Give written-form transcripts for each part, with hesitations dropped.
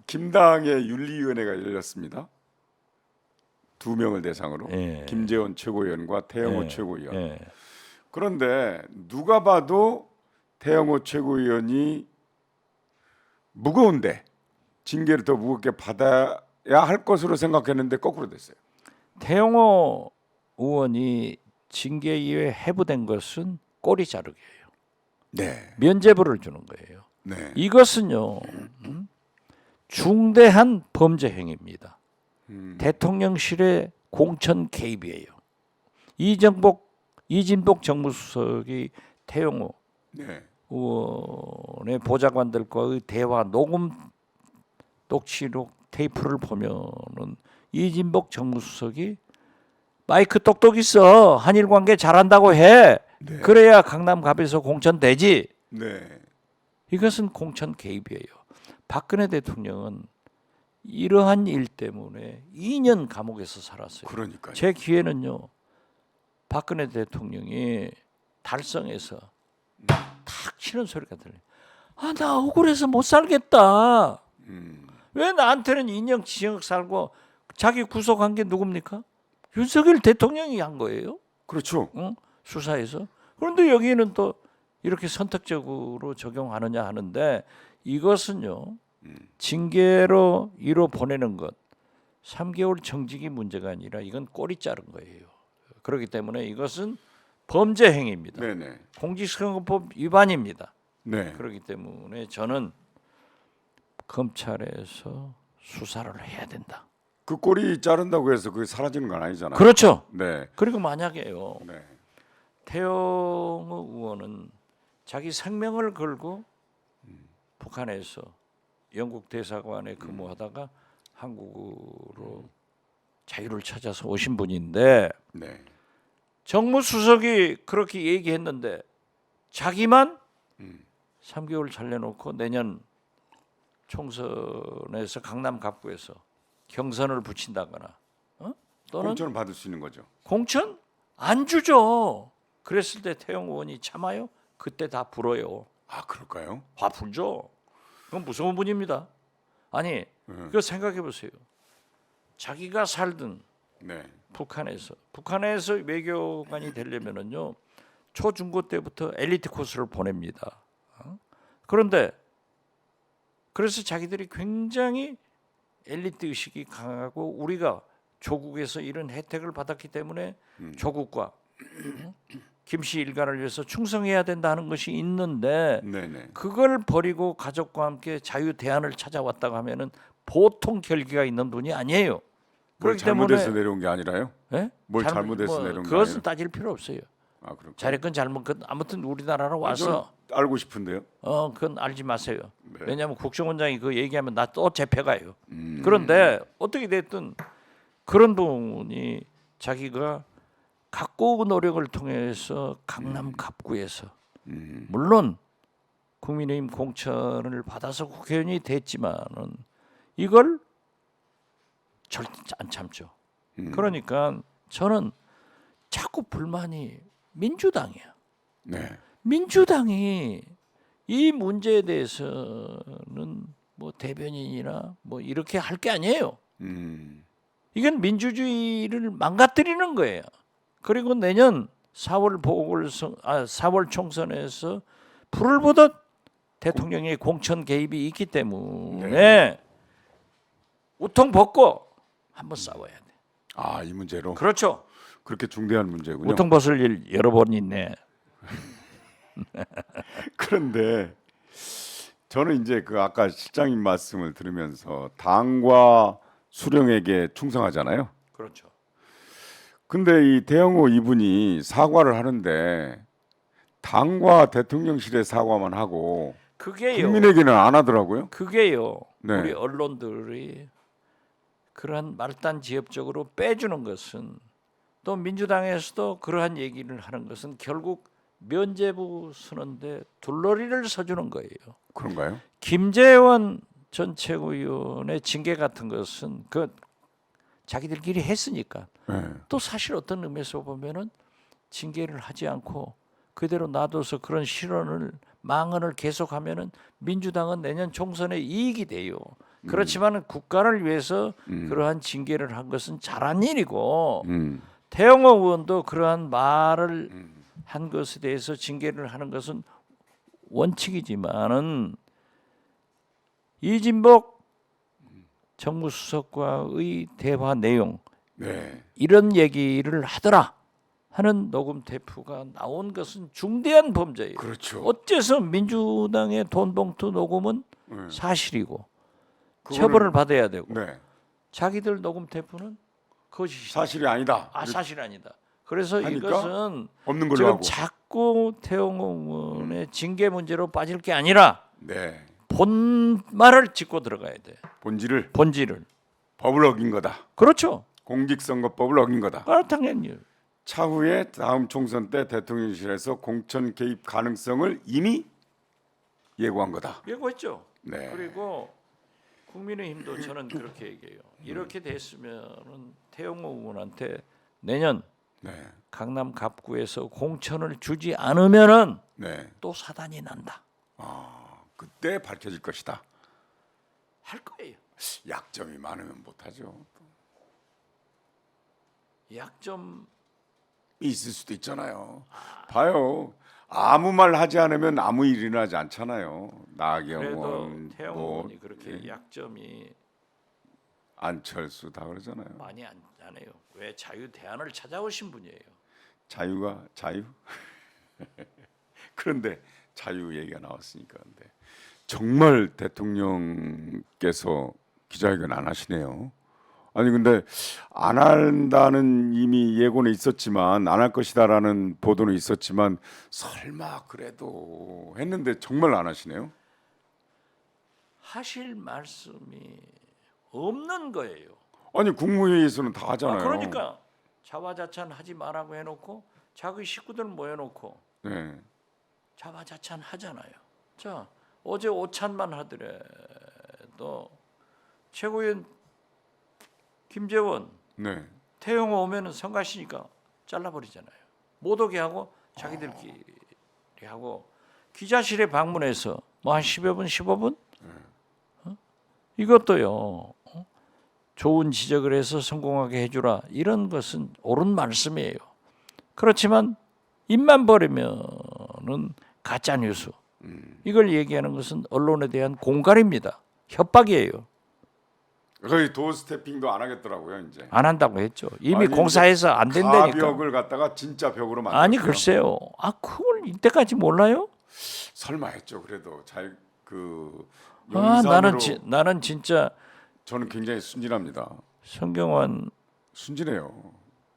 김당의 윤리위원회가 열렸습니다. 2명을 대상으로 예. 김재원 최고위원과 태영호 예. 최고위원. 예. 그런데 누가 봐도 태영호 최고위원이 무거운데 징계를 더 무겁게 받아야 할 것으로 생각했는데 거꾸로 됐어요. 태영호 의원이 징계 이후에 해부된 것은 꼬리 자르기예요. 네, 면죄부를 주는 거예요. 네, 이것은요 중대한 범죄 행위입니다. 대통령실의 공천 개입이에요. 이진복 정무수석이 태영호 네, 의원의 보좌관들과의 대화 녹음 녹취록 테이프를 보면은 이진복 정무수석이 마이크 똑똑 있어. 한일 관계 잘한다고 해. 네. 그래야 강남갑에서 공천 되지. 네, 이것은 공천 개입이에요. 박근혜 대통령은 이러한 일 때문에 2년 감옥에서 살았어요. 그러니까요. 제 귀에는요. 박근혜 대통령이 달성에서 탁 치는 소리가 들려요. 아, 나 억울해서 못 살겠다. 왜 나한테는 인형 지역 살고 자기 구속한 게 누굽니까? 윤석열 대통령이 한 거예요. 그렇죠. 응? 수사에서. 그런데 여기는 또 이렇게 선택적으로 적용하느냐 하는데 이것은요. 징계로 이로 보내는 것 3개월 정직이 문제가 아니라 이건 꼬리 자른 거예요. 그렇기 때문에 이것은 범죄 행위입니다. 네네. 공직선거법 위반입니다. 네. 그렇기 때문에 저는 검찰에서 수사를 해야 된다. 그 꼬리 자른다고 해서 그게 사라지는 건 아니잖아요. 그렇죠. 네. 그리고 만약에요. 네. 태영호 의원은 자기 생명을 걸고 북한에서 영국 대사관에 근무하다가 한국으로 자유를 찾아서 오신 분인데 네. 정무수석이 그렇게 얘기했는데 자기만 3개월 잘려놓고 내년 총선에서 강남 갑구에서 경선을 붙인다거나 또는 공천을 받을 수 있는 거죠. 공천 안 주죠. 그랬을 때 태영 의원이 참아요? 그때 다 불어요. 아, 그럴까요? 화 풀죠. 그건 무서운 분입니다. 아니, 그거 생각해 보세요. 자기가 살던 네. 북한에서 외교관이 되려면은요 초중고 때부터 엘리트 코스를 보냅니다. 그런데 그래서 자기들이 굉장히 엘리트 의식이 강하고 우리가 조국에서 이런 혜택을 받았기 때문에 조국과 김씨 일가를 위해서 충성해야 된다는 것이 있는데 네네. 그걸 버리고 가족과 함께 자유 대안을 찾아왔다고 하면은 보통 결기가 있는 분이 아니에요. 뭘 그렇기 잘못해서 때문에 내려온 게 아니라요? 예? 뭘 잘못해서 내려온 게 그것은 아니라? 따질 필요 없어요. 아, 그렇군요. 잘했건 잘못건 아무튼 우리나라로 와서 저는 알고 싶은데요. 그건 알지 마세요. 네. 왜냐하면 국정원장이 그 얘기하면 나 또 잡혀가요. 그런데 어떻게 됐든 그런 분이 자기가 각고 노력을 통해서 강남 갑구에서 물론 국민의힘 공천을 받아서 국회의원이 됐지만은 이걸 절대 안 참죠. 그러니까 저는 자꾸 불만이 민주당이야. 네. 민주당이 이 문제에 대해서는 뭐 대변인이나 뭐 이렇게 할 게 아니에요. 이건 민주주의를 망가뜨리는 거예요. 그리고 내년 4월 총선에서 불을 보듯 대통령의 공천 개입이 있기 때문에 우통 벗고 한번 싸워야 돼. 아, 이 문제로 그렇죠. 그렇게 중대한 문제군요. 우통 벗을 일 여러 번 있네. 그런데 저는 이제 그 아까 실장님 말씀을 들으면서 당과 수령에게 충성하잖아요. 그렇죠. 근데 이 대형호 이분이 사과를 하는데 당과 대통령실에 사과만 하고 그게요. 국민에게는 안 하더라고요. 그게요. 네. 우리 언론들이 그러한 말단지엽적으로 빼주는 것은 또 민주당에서도 그러한 얘기를 하는 것은 결국 면죄부 쓰는데 둘러리를 서주는 거예요. 그런가요? 김재원 전 최고위원의 징계 같은 것은 그 자기들끼리 했으니까 네. 또 사실 어떤 의미에서 보면은 징계를 하지 않고 그대로 놔둬서 그런 실언을 망언을 계속하면은 민주당은 내년 총선에 이익이 돼요. 그렇지만 국가를 위해서 그러한 징계를 한 것은 잘한 일이고 태영호 의원도 그러한 말을 한 것에 대해서 징계를 하는 것은 원칙이지만은 이진복 정무수석과의 대화 내용 네. 이런 얘기를 하더라 하는 녹음 테이프가 나온 것은 중대한 범죄예요. 그렇죠. 어째서 민주당의 돈봉투 녹음은 네. 사실이고 그거는- 처벌을 받아야 되고 네. 자기들 녹음 테이프는 거짓이다. 사실이 아니다. 사실 아니다. 그래서 하니까 이것은 없는 걸로 지금 하고. 자꾸 태영호 의원의 징계 문제로 빠질 게 아니라 네. 본 말을 짚고 들어가야 돼. 본질을 본질을. 법을 어긴 거다. 그렇죠. 공직선거법을 어긴 거다. 당연히. 차후에 다음 총선 때 대통령실에서 공천 개입 가능성을 이미 예고한 거다. 예고했죠. 네. 그리고 국민의힘도 저는 그렇게 얘기해요. 이렇게 됐으면은 태영호 의원한테 내년 네. 강남 갑구에서 공천을 주지 않으면은 네. 또 사단이 난다. 그때 밝혀질 것이다. 할 거예요. 약점이 많으면 못하죠. 약점 있을 수도 있잖아요. 봐요. 아무 말 하지 않으면 아무 일 일어나지 않잖아요. 그래도 나경원, 태영호 뭐 의원이 그렇게 약점이 안철수 다 그러잖아요. 많이 안 해요. 왜 자유 대안을 찾아오신 분이에요. 자유가 자유. 그런데 자유 얘기가 나왔으니까 근데 정말 대통령께서 기자회견 안 하시네요. 아니 근데 안 한다는 이미 예고는 있었지만 안 할 것이다라는 보도는 있었지만 설마 그래도 했는데 정말 안 하시네요. 하실 말씀이 없는 거예요. 아니 국무회의에서는 다 하잖아요. 그러니까 자화자찬 하지 말라고 해놓고 자기 식구들 모여놓고 네. 자화자찬 하잖아요. 자 어제 오찬만 하더라도 최고위원 김재원, 네. 태영호 오면은 성가시니까 잘라버리잖아요. 못 오게 하고 자기들끼리 하고 기자실에 방문해서 뭐 한 10여 분, 15분 이것도요. 좋은 지적을 해서 성공하게 해주라 이런 것은 옳은 말씀이에요. 그렇지만 입만 버리면은 가짜 뉴스 이걸 얘기하는 것은 언론에 대한 공갈입니다. 협박이에요. 거의 도어 스태핑도 안 하겠더라고요 이제. 안 한다고 했죠. 이미 아니, 공사해서 안 된다니까. 가벽을 갖다가 진짜 벽으로 만들었어요. 아니 글쎄요. 그걸 이때까지 몰라요? 설마 했죠. 그래도 잘그 나는 진짜 저는 굉장히 순진합니다. 성경환 순진해요.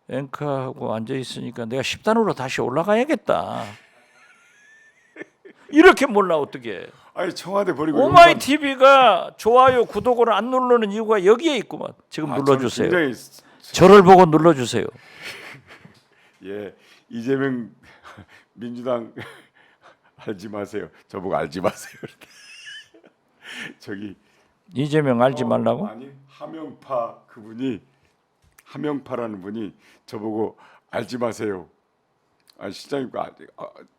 앵커하고 앉아 있으니까 내가 10단으로 다시 올라가야겠다. 이렇게 몰라 어떻게? 아니 청와대 버리고 오마이 TV가 좋아요 구독을 안 누르는 이유가 여기에 있구만. 지금 저는 눌러주세요. 굉장히 저를 보고 눌러주세요. 예 이재명 민주당 알지 마세요. 저보고 알지 마세요. 저기 이재명 알지 말라고? 아니 하명파 그분이 하명파라는 분이 저보고 알지 마세요. 시장님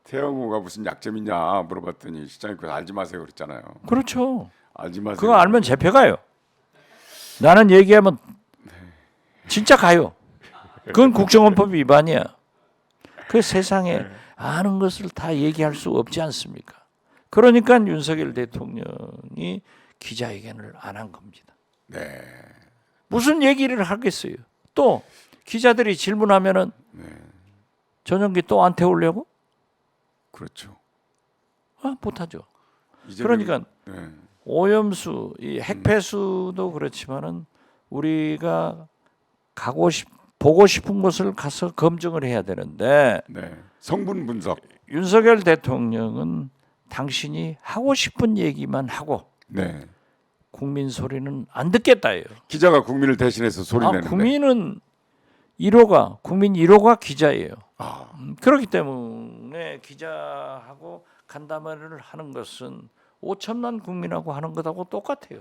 태영호가 무슨 약점 있냐 물어봤더니 시장님 알지 마세요 그랬잖아요. 그렇죠. 알지 마세요. 그거 알면 잡혀가요. 나는 얘기하면 진짜 가요. 그건 국정원법 위반이야. 그 세상에 아는 것을 다 얘기할 수 없지 않습니까? 그러니까 윤석열 대통령이 기자회견을 안 한 겁니다. 네. 무슨 얘기를 하겠어요? 또 기자들이 질문하면은 전용기 또 안 태우려고? 그렇죠. 못하죠. 이재명, 그러니까 네. 오염수, 이 핵폐수도 그렇지만은 우리가 보고 싶은 곳을 가서 검증을 해야 되는데 네. 성분 분석. 윤석열 대통령은 당신이 하고 싶은 얘기만 하고 네. 국민 소리는 안 듣겠다예요. 기자가 국민을 대신해서 소리 내는데. 국민은 1호가 국민 1호가 기자예요. 아, 그렇기 때문에 기자하고 간담회를 하는 것은 5천만 국민하고 하는 것하고 똑같아요.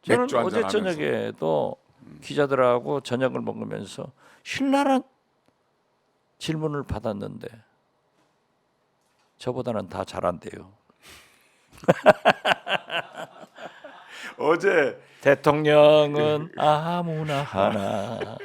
저는 맥주 한잔 어제 하면서. 저녁에도 기자들하고 저녁을 먹으면서 신랄한 질문을 받았는데 저보다는 다 잘한대요. 어제 대통령은 아무나 하나